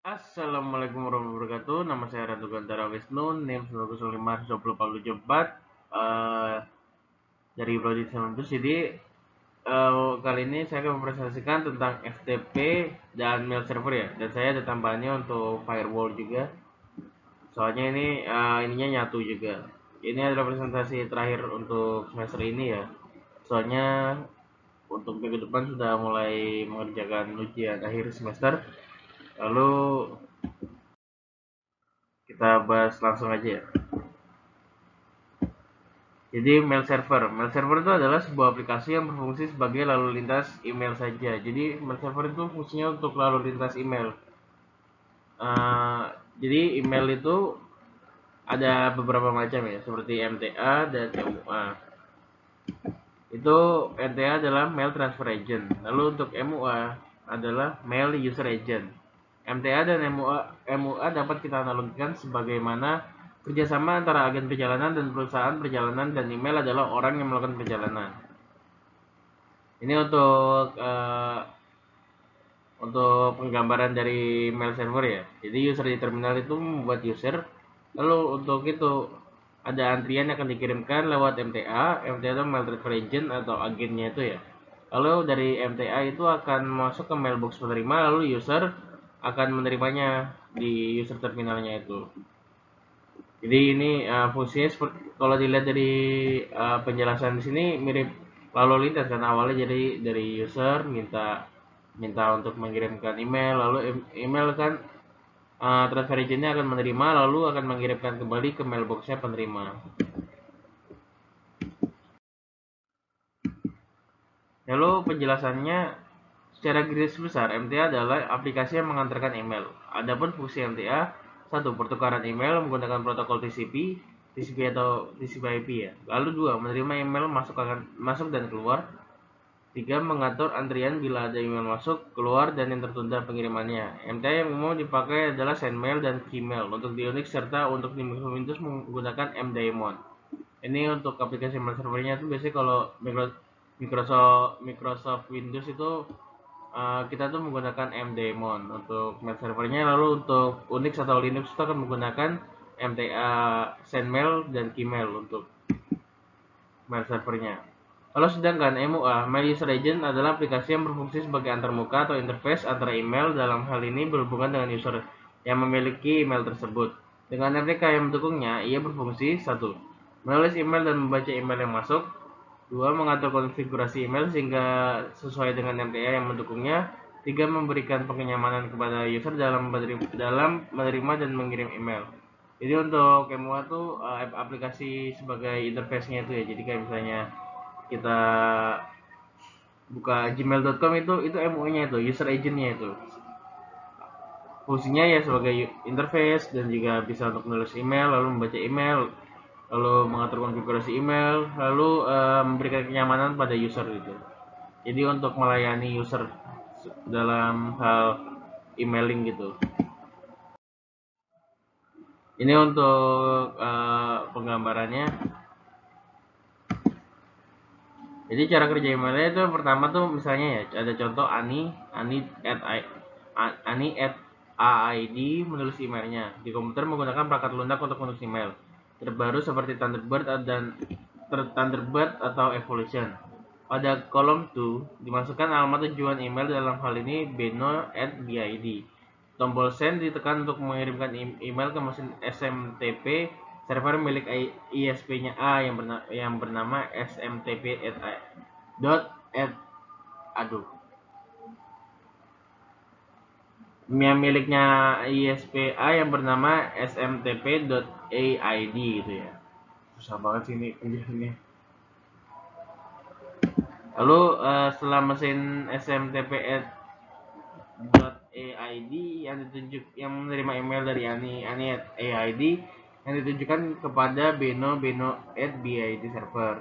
Assalamualaikum warahmatullahi wabarakatuh. Nama saya Ratu Gantara Wisnu, NIM 1905 dari Prodi 19. Jadi kali ini saya akan mempresentasikan tentang FTP dan mail server ya. Dan saya ada tambahannya untuk firewall juga. Soalnya ini ininya nyatu juga. Ini adalah presentasi terakhir untuk semester ini ya. Soalnya untuk minggu depan sudah mulai mengerjakan ujian akhir semester. Lalu kita bahas langsung aja ya. Jadi mail server itu adalah sebuah aplikasi yang berfungsi sebagai lalu lintas email saja. Jadi mail server itu fungsinya untuk lalu lintas email. Uh, jadi email itu ada beberapa macam ya, seperti MTA dan MUA. Itu MTA adalah mail transfer agent. Lalu untuk MUA adalah mail user agent. MTA dan MUA dapat kita analogikan sebagaimana kerjasama antara agen perjalanan dan perusahaan perjalanan, dan email adalah orang yang melakukan perjalanan. Ini untuk penggambaran dari mail server ya. Jadi user di terminal itu membuat user, lalu untuk itu ada antrian yang akan dikirimkan lewat MTA. MTA itu mail transfer agent atau agennya itu ya. Lalu dari MTA itu akan masuk ke mailbox penerima, lalu user akan menerimanya di user terminalnya itu. Jadi ini fungsinya seperti, kalau dilihat dari penjelasan di sini mirip lalu lintas kan. Awalnya jadi dari user minta minta untuk mengirimkan email, lalu email kan transfer agentnya akan menerima, lalu akan mengirimkan kembali ke mailboxnya penerima. Lalu penjelasannya secara garis besar, MTA adalah aplikasi yang mengantarkan email. Adapun fungsi MTA: satu, pertukaran email menggunakan protokol TCP atau TCP/IP ya. Lalu dua, menerima email masuk dan keluar. Tiga, mengatur antrian bila ada email masuk, keluar, dan yang tertunda pengirimannya. MTA yang umum dipakai adalah SendMail dan Gmail untuk di Unix, serta untuk di Windows menggunakan MDaemon. Ini untuk aplikasi mail servernya itu biasanya kalau Microsoft Windows itu kita tuh menggunakan MDaemon untuk mail servernya. Lalu untuk Unix atau Linux itu akan menggunakan MTA SendMail dan Gmail untuk mail servernya. Kalau sedangkan MUA, Mail User Agent adalah aplikasi yang berfungsi sebagai antarmuka atau interface antara email. Dalam hal ini berhubungan dengan user yang memiliki email tersebut. Dengan APK yang mendukungnya, ia berfungsi: satu, menulis email dan membaca email yang masuk. Dua, mengatur konfigurasi email sehingga sesuai dengan MTA yang mendukungnya. Tiga, memberikan kenyamanan kepada user dalam menerima dan mengirim email. Jadi untuk MUA tuh aplikasi sebagai interface-nya itu ya. Jadi kayak misalnya kita buka gmail.com itu MUI-nya itu, user agent-nya itu. Fungsinya ya sebagai interface dan juga bisa untuk menulis email, lalu membaca email, lalu mengatur konfigurasi email, lalu memberikan kenyamanan pada user gitu. Jadi untuk melayani user dalam hal emailing gitu. Ini untuk penggambarannya. Jadi cara kerja emailnya itu pertama tuh misalnya ya ada contoh Ani at AID menulis emailnya di komputer menggunakan perangkat lunak untuk menulis email terbaru seperti Thunderbird atau Evolution. Pada kolom to dimasukkan alamat tujuan email, dalam hal ini beno@bid. Tombol send ditekan untuk mengirimkan email ke mesin SMTP server milik ISP-nya A yang bernama smtp dot at aduh yang miliknya ISPA yang bernama smtp.aid gitu ya. Susah banget sih ini penjelasannya. Lalu setelah mesin smtp.aid yang menerima email dari ani@aid yang ditujukan kepada beno@bid server.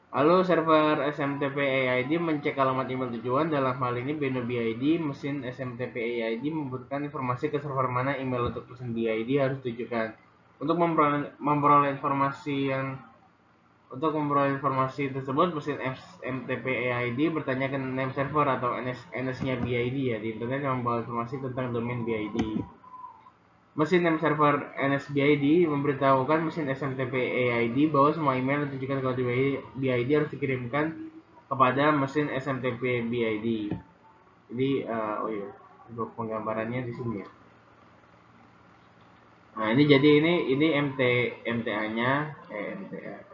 Lalu server SMTP/AID mencek alamat email tujuan, dalam hal ini Beno BID. Mesin SMTP/AID memberikan informasi ke server mana email untuk mesin BID harus ditujukan. Untuk memperoleh informasi yang Untuk memperoleh informasi tersebut, mesin SMTP AID bertanya ke name server atau NS-nya BID ya di internet yang membawa informasi tentang domain BID. Mesin name server NSBID memberitahukan mesin SMTP AID bahwa semua email yang ditujukan ke BID harus dikirimkan kepada mesin SMTP BID. Jadi, oh iya, untuk penggambarannya di sini ya. Nah, ini jadi ini MTA-nya, MTA,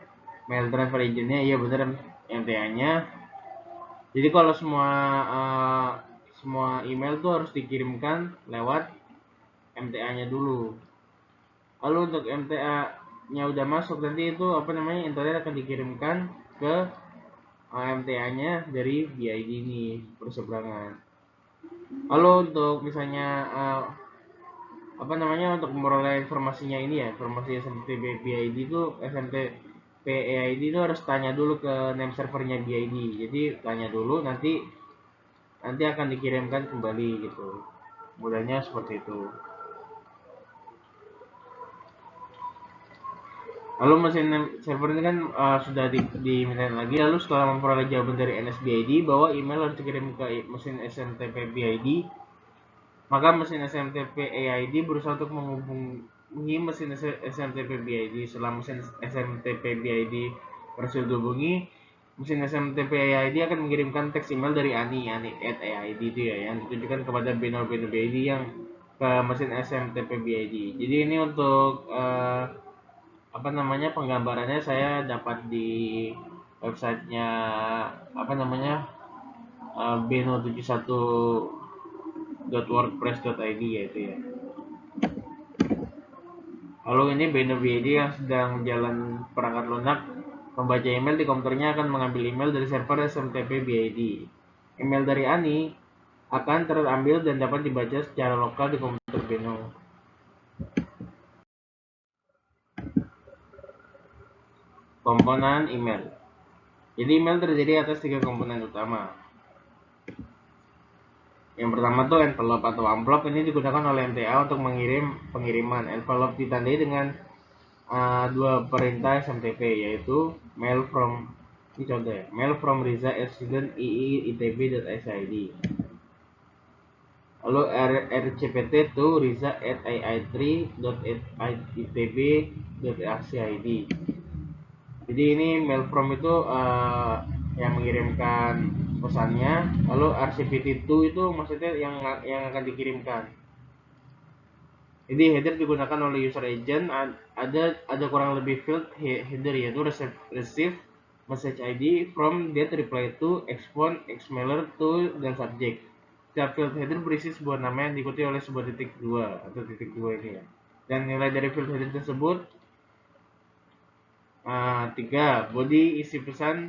mail transfer agent-nya, iya benar MTA-nya. Jadi kalau semua email tuh harus dikirimkan lewat MTA-nya dulu. Lalu untuk MTA-nya udah masuk, nanti itu apa namanya, internet akan dikirimkan ke MTA-nya dari BID ini perseberangan. Lalu untuk misalnya apa namanya, untuk memperoleh informasinya ini ya, informasi SMTP BID itu, SMTP AID itu harus tanya dulu ke name servernya BID. Jadi tanya dulu, nanti akan dikirimkan kembali gitu. Mudahnya seperti itu. Lalu mesin server ini kan sudah diminta lagi. Lalu setelah memperoleh jawaban dari NSBID bahwa email harus dikirim ke mesin SMTP BID, maka mesin SMTP AID berusaha untuk menghubungi mesin SMTP BID. Setelah mesin SMTP BID berhasil dihubungi, mesin SMTP AID akan mengirimkan teks email dari ani@AID itu ya, yang ditujukan kepada Beno BID yang ke mesin SMTP BID. Jadi ini untuk apa namanya, penggambarannya saya dapat di websitenya apa namanya, beno71.wordpress.id ya itu ya. Lalu ini Beno BID yang sedang jalan perangkat lunak membaca email di komputernya akan mengambil email dari server SMTP BID. Email dari Ani akan terambil dan dapat dibaca secara lokal di komputer Beno. Komponen email. Jadi email terdiri atas 3 komponen utama. Yang pertama tuh envelope atau amplop, ini digunakan oleh MTA untuk mengirim pengiriman. Envelope ditandai dengan dua perintah SMTP, yaitu mail from, ini contoh ya, mail from Riza student itb.sid. Lalu RCPT to riza@ai3.itb.acid. Jadi ini mail from itu yang mengirimkan pesannya. Lalu RCPT2 itu maksudnya yang akan dikirimkan. Jadi header digunakan oleh user agent, ada kurang lebih field header, yaitu receive message ID, from, date, reply to, expon, xmailer to, dan subject. Setiap field header berisi sebuah nama yang diikuti oleh sebuah titik dua atau titik dua ini ya. Dan nilai dari field header tersebut 3. Body isi pesan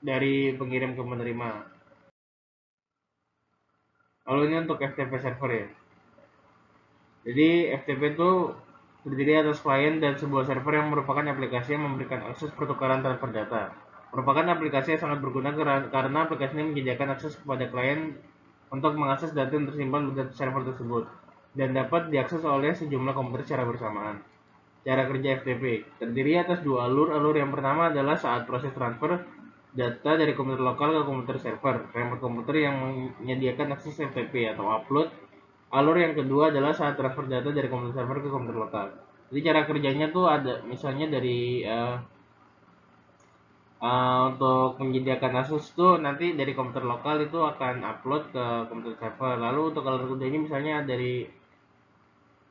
dari pengirim ke penerima. Lalu ini untuk FTP server ya. Jadi FTP itu terdiri atas klien dan sebuah server yang merupakan aplikasi yang memberikan akses pertukaran transfer data. Merupakan aplikasi yang sangat berguna karena aplikasi ini menyediakan akses kepada klien untuk mengakses data yang tersimpan di server tersebut dan dapat diakses oleh sejumlah komputer secara bersamaan. Cara kerja FTP terdiri atas 2 alur. Alur yang pertama adalah saat proses transfer data dari komputer lokal ke komputer server, remote komputer yang menyediakan akses FTP atau upload. Alur yang kedua adalah saat transfer data dari komputer server ke komputer lokal. Jadi cara kerjanya tuh ada misalnya dari untuk menyediakan akses tuh nanti dari komputer lokal itu akan upload ke komputer server. Lalu untuk alur kedua ini misalnya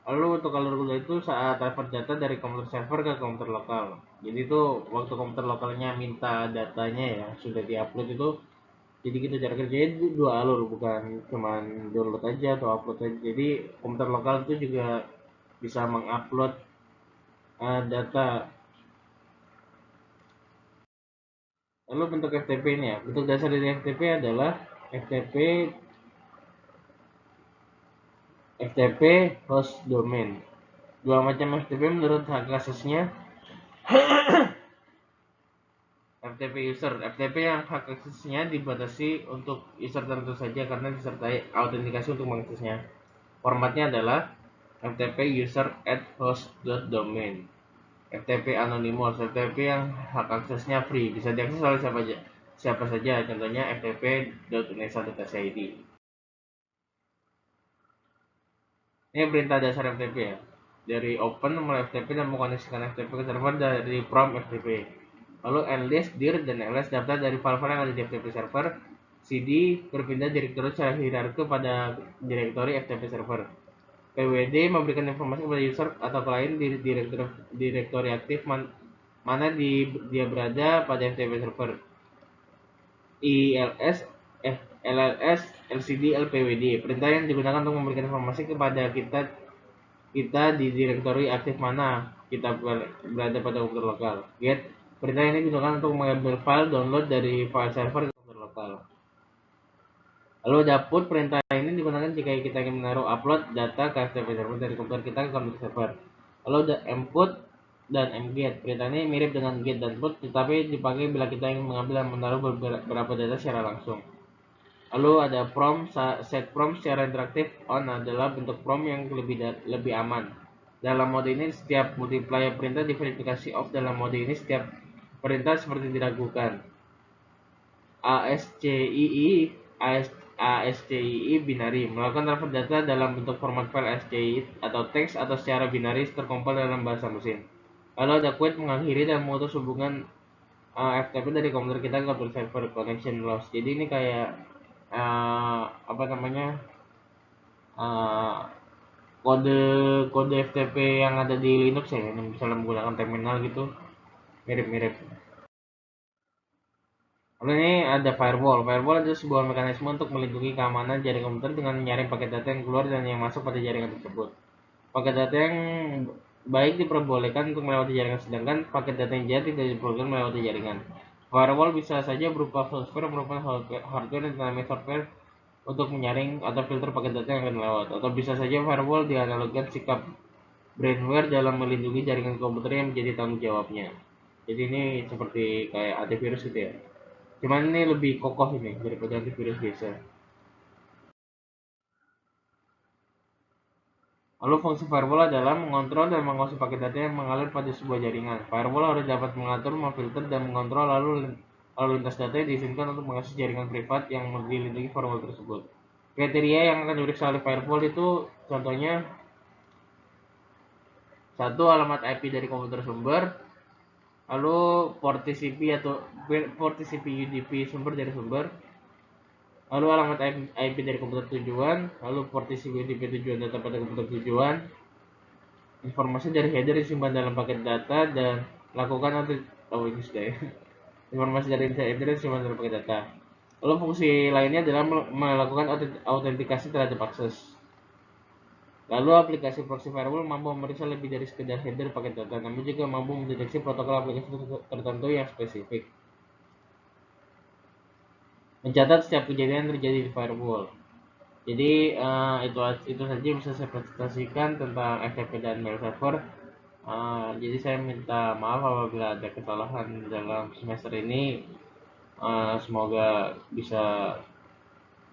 untuk alur kedua itu saat transfer data dari komputer server ke komputer lokal. Jadi itu waktu komputer lokalnya minta datanya ya sudah diupload itu. Jadi kita cara kerjanya itu 2 alur, bukan cuman download aja atau upload aja. Jadi komputer lokal itu juga bisa mengupload data. Lalu bentuk FTP ini ya, bentuk dasar dari FTP adalah FTP host domain. Dua macam FTP menurut hak aksesnya. FTP user, FTP yang hak aksesnya dibatasi untuk user tertentu saja karena disertai autentikasi untuk mengaksesnya. Formatnya adalah FTP user at host.domain. FTP Anonymous, FTP yang hak aksesnya free, bisa diakses oleh siapa saja, contohnya ftp.unesa.id. Ini perintah dasar FTP ya. Dari open mulai FTP dan mengkoneksikan FTP ke server dari prom FTP. Lalu enlist, dir, dan ls daftar dari file-file yang ada di FTP server. cd berpindah direktori secara hierarki pada direktori FTP server. pwd memberikan informasi kepada user atau klien di direktori aktif mana dia berada pada FTP server. ILS, LLS, LCD, LPWD. Perintah yang digunakan untuk memberikan informasi kepada kita di direktori aktif mana kita berada pada komputer lokal. Get, perintah ini digunakan untuk mengambil file download dari file server ke komputer lokal. Lalu ada put, perintah ini digunakan jika kita ingin menaruh upload data ke FTP server dari komputer kita ke komputer server. Lalu ada mput dan mget. Perintah ini mirip dengan get dan put, tetapi dipakai bila kita ingin mengambil dan menaruh beberapa data secara langsung. Lalu ada set prom secara interaktif on adalah bentuk prom yang lebih aman. Dalam mode ini setiap multiplier perintah diverifikasi off. Dalam mode ini setiap perintah seperti diragukan. ASCII binary melakukan transfer data dalam bentuk format file ASCII atau teks atau secara binaris terkompil dalam bahasa mesin. Lalu ada quit mengakhiri dan memutus hubungan FTP dari komputer kita ke komputer server, connection loss. Jadi ini kayak apa namanya, kode kode FTP yang ada di Linux ya, yang bisa menggunakan terminal gitu, mirip-mirip. Lalu ini ada firewall. Firewall adalah sebuah mekanisme untuk melindungi keamanan jaringan komputer dengan menyaring paket data yang keluar dan yang masuk pada jaringan tersebut. Paket data yang baik diperbolehkan untuk melewati jaringan, sedangkan paket data yang jahat tidak diperbolehkan melewati jaringan. Firewall bisa saja berupa software, merupakan hardware dan dinamik software untuk menyaring atau filter paket data yang akan lewat. Atau bisa saja firewall dianalogikan sikap brainware dalam melindungi jaringan komputer yang menjadi tanggung jawabnya. Jadi ini seperti kayak antivirus gitu ya. Cuman ini lebih kokoh ini daripada antivirus biasa. Lalu fungsi firewall adalah mengontrol dan menguasai paket data yang mengalir pada sebuah jaringan. Firewall harus dapat mengatur, memfilter, dan mengontrol lalu lintas data yang diizinkan untuk mengakses jaringan privat yang dilindungi firewall tersebut. Kriteria yang akan diperiksa oleh firewall itu contohnya: satu, alamat IP dari komputer sumber, lalu port TCP atau port TCP UDP sumber dari sumber, lalu alamat IP dari komputer tujuan, lalu port TCP UDP tujuan data pada komputer tujuan, informasi dari header disimpan dalam paket data, dan lakukan ini sudah ya. Informasi dari header disimpan dalam paket data. Lalu fungsi lainnya adalah melakukan autentikasi terhadap akses. Lalu aplikasi proxy firewall mampu memeriksa lebih dari sekedar header paket data, namun juga mampu mendeteksi protokol aplikasi tertentu yang spesifik. Mencatat setiap kejadian yang terjadi di firewall. Jadi itu saja yang bisa saya presentasikan tentang FTP dan mail server. Jadi saya minta maaf apabila ada kesalahan dalam semester ini. Semoga bisa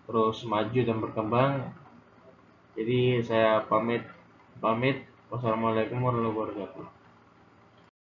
terus maju dan berkembang. Jadi saya pamit. Wassalamualaikum warahmatullahi wabarakatuh.